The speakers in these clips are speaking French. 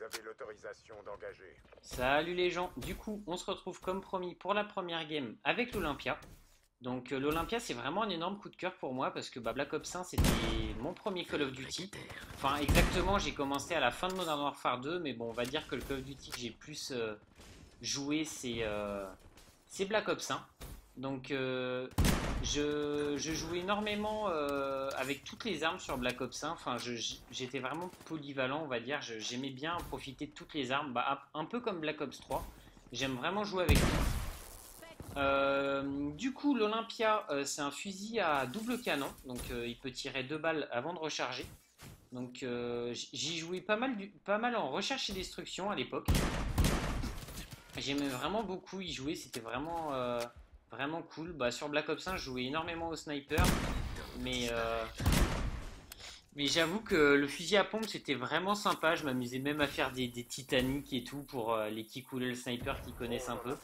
Vous avez l'autorisation d'engager. Salut les gens, du coup on se retrouve comme promis pour la première game avec l'Olympia. Donc l'Olympia c'est vraiment un énorme coup de cœur pour moi parce que Black Ops 1 c'était mon premier Call of Duty. Enfin exactement, j'ai commencé à la fin de Modern Warfare 2, mais bon on va dire que le Call of Duty que j'ai plus joué c'est Black Ops 1. Donc je jouais énormément avec toutes les armes sur Black Ops 1. Enfin, j'étais vraiment polyvalent, on va dire. J'aimais bien profiter de toutes les armes, un peu comme Black Ops 3. J'aime vraiment jouer avec tout. Du coup, l'Olympia, c'est un fusil à double canon, donc il peut tirer 2 balles avant de recharger. Donc j'y jouais pas mal en recherche et destruction à l'époque. J'aimais vraiment beaucoup y jouer, c'était vraiment cool. Sur Black Ops 1, je jouais énormément au sniper, mais, euh, mais j'avoue que le fusil à pompe c'était vraiment sympa. Je m'amusais même à faire des Titanic et tout pour les qui coulaient le sniper qui connaissent un peu.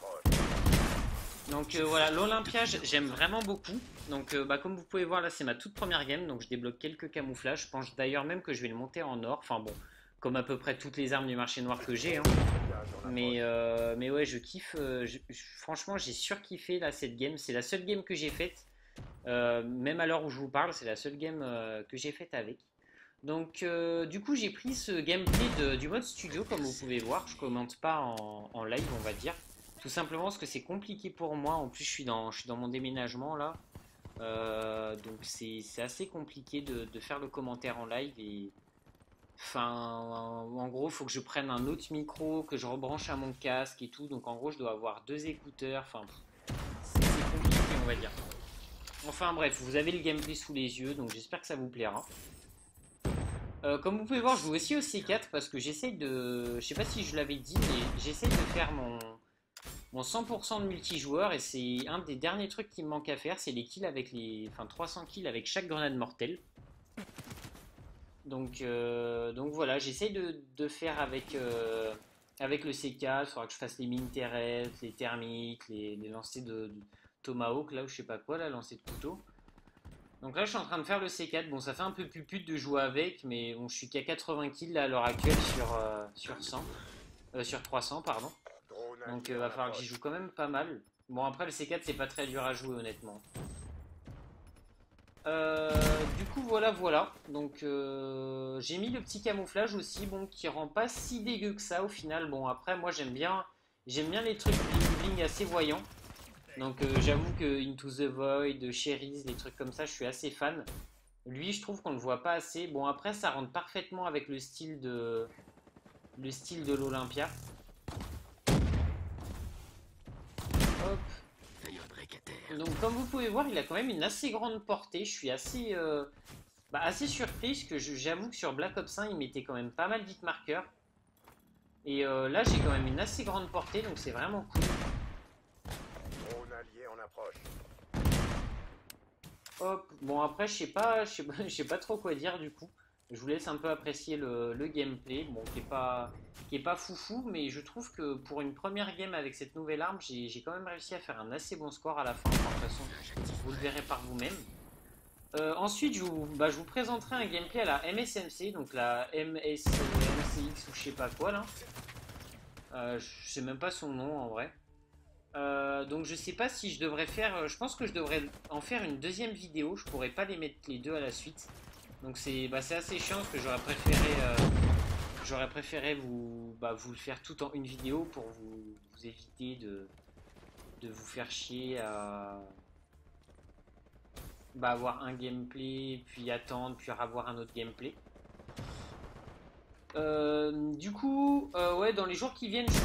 Donc voilà, l'Olympia j'aime vraiment beaucoup. Donc comme vous pouvez voir là, c'est ma toute première game, donc je débloque quelques camouflages. Je pense d'ailleurs même que je vais le monter en or. Enfin bon, comme à peu près toutes les armes du marché noir que j'ai, hein. Mais ouais, je kiffe. Franchement, j'ai surkiffé là cette game. C'est la seule game que j'ai faite. Même à l'heure où je vous parle, c'est la seule game que j'ai faite avec. Donc, du coup, j'ai pris ce gameplay du mode studio, comme vous pouvez voir. Je commente pas en live, on va dire. Tout simplement parce que c'est compliqué pour moi. En plus, je suis dans mon déménagement là. Donc, c'est assez compliqué de faire le commentaire en live. Enfin, en gros, il faut que je prenne un autre micro, que je rebranche à mon casque et tout. Donc, en gros, je dois avoir 2 écouteurs. Enfin, c'est compliqué, on va dire. Enfin, bref, vous avez le gameplay sous les yeux, donc j'espère que ça vous plaira. Comme vous pouvez voir, je joue aussi au C4 parce que j'essaye de. Je sais pas si je l'avais dit, mais j'essaye de faire mon 100% de multijoueur et c'est un des derniers trucs qui me manque à faire. C'est les kills avec les. Enfin, 300 kills avec chaque grenade mortelle. Donc voilà, j'essaye de faire avec le C4. Il faudra que je fasse les mines terrestres, les thermiques, les lancers de Tomahawk, là, ou je sais pas quoi, là, lancers de couteau. Donc là, je suis en train de faire le C4. Bon, ça fait un peu pupute de jouer avec, mais bon, je suis qu'à 80 kills là, à l'heure actuelle sur 100. Sur 300, pardon. Donc va falloir que j'y joue quand même pas mal. Bon, après, le C4, c'est pas très dur à jouer, honnêtement. Du coup voilà. Donc j'ai mis le petit camouflage aussi, bon, qui rend pas si dégueu que ça au final. Bon, après moi j'aime bien les trucs bling bling assez voyants. Donc j'avoue que Into the Void, Cherries, les trucs comme ça, je suis assez fan. Lui, je trouve qu'on le voit pas assez. Bon, après ça rentre parfaitement avec le style de l'Olympia. Hop. Donc comme vous pouvez voir, il a quand même une assez grande portée. Je suis assez surpris parce que j'avoue que sur Black Ops 1, il mettait quand même pas mal d'hitmarkers. Et là, j'ai quand même une assez grande portée, donc c'est vraiment cool. Drone allié en approche. Hop. Bon, après, je sais pas trop quoi dire du coup. Je vous laisse un peu apprécier le gameplay, bon, qui est pas foufou, mais je trouve que pour une première game avec cette nouvelle arme, j'ai quand même réussi à faire un assez bon score à la fin. Enfin, de toute façon, vous le verrez par vous-même. Ensuite, je vous présenterai un gameplay à la MSMC, donc la MSMCX ou je sais pas quoi là. Je sais même pas son nom en vrai. Donc je sais pas si je devrais faire. Je pense que je devrais en faire une deuxième vidéo. Je pourrais pas les mettre les deux à la suite. Donc c'est assez chiant parce que j'aurais préféré vous le faire tout en une vidéo pour vous éviter de vous faire chier à avoir un gameplay, puis attendre, puis avoir un autre gameplay. Du coup, ouais, dans les jours qui viennent, je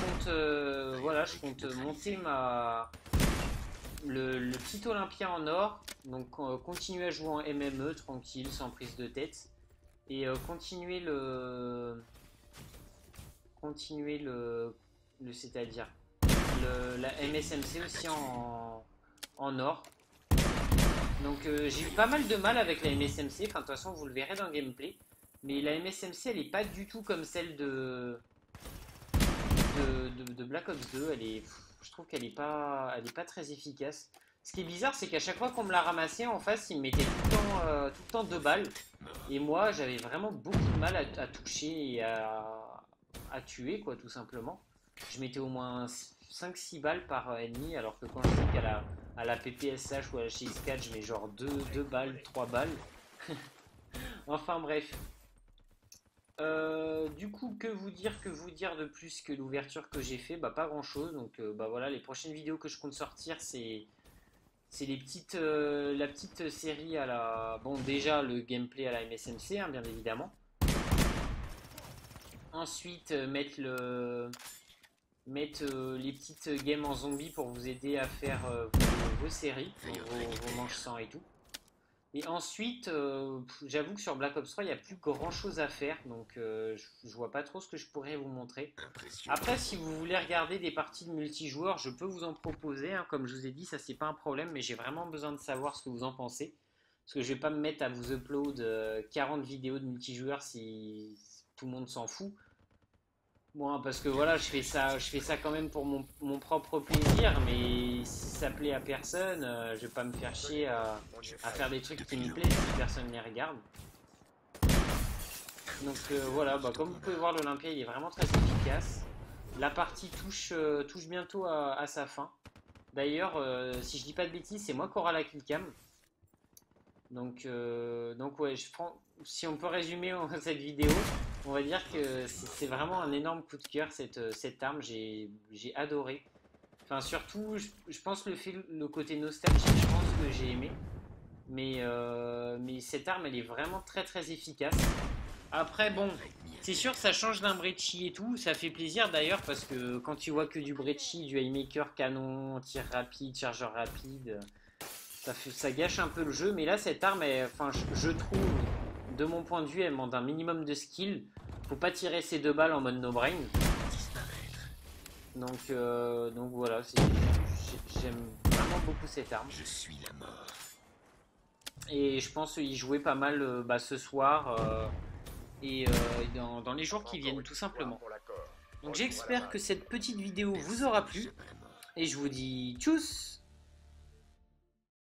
compte monter le petit Olympia en or. Donc continuer à jouer en MME tranquille, sans prise de tête. Et c'est-à-dire la MSMC aussi en or. Donc j'ai eu pas mal de mal avec la MSMC, enfin de toute façon vous le verrez dans le gameplay. Mais la MSMC elle est pas du tout comme celle de Black Ops 2, je trouve qu'elle est pas très efficace. Ce qui est bizarre, c'est qu'à chaque fois qu'on me l'a ramassé en face, il me mettait tout le temps 2 balles. Et moi, j'avais vraiment beaucoup de mal à toucher et à à tuer, quoi, tout simplement. Je mettais au moins 5-6 balles par ennemi, alors que quand je sais à la PPSH ou à la CX4, je mets genre 2 balles, 3 balles. Enfin bref. Du coup, que vous dire de plus que l'ouverture que j'ai fait? Bah pas grand chose. Donc bah voilà, les prochaines vidéos que je compte sortir, c'est la petite série à la... Bon, déjà le gameplay à la MSMC, hein, bien évidemment. Ensuite, mettre les petites games en zombie pour vous aider à faire vos séries, vos manches sang et tout. Et ensuite, j'avoue que sur Black Ops 3, il n'y a plus grand chose à faire, donc je vois pas trop ce que je pourrais vous montrer. Après, si vous voulez regarder des parties de multijoueurs, je peux vous en proposer, hein, comme je vous ai dit, ça c'est pas un problème, mais j'ai vraiment besoin de savoir ce que vous en pensez. Parce que je vais pas me mettre à vous upload 40 vidéos de multijoueurs si tout le monde s'en fout. Bon, parce que voilà, je fais ça quand même pour mon propre plaisir, mais si ça plaît à personne, je vais pas me faire chier à faire des trucs qui me plaisent si personne ne les regarde. Donc voilà, bah, comme vous pouvez voir, l'Olympia il est vraiment très efficace. La partie touche bientôt à sa fin. D'ailleurs, si je dis pas de bêtises, c'est moi qui aura la killcam. Donc ouais, si on peut résumer cette vidéo, on va dire que c'est vraiment un énorme coup de cœur cette arme, j'ai adoré. Enfin surtout, je pense le côté nostalgique, je pense que j'ai aimé. Mais cette arme, elle est vraiment très très efficace. Après bon, c'est sûr ça change d'un Brecci et tout, ça fait plaisir d'ailleurs parce que quand tu vois que du Brecci, du Haymaker, canon, tir rapide, chargeur rapide... Ça gâche un peu le jeu, mais là cette arme, enfin, je trouve, de mon point de vue, elle demande un minimum de skill. Faut pas tirer ses 2 balles en mode no brain. Donc voilà, j'aime vraiment beaucoup cette arme. Je suis la mort. Et je pense y jouer pas mal ce soir et dans les jours qui viennent, tout simplement. Donc j'espère que cette petite vidéo vous aura plu. Et je vous dis tchuss!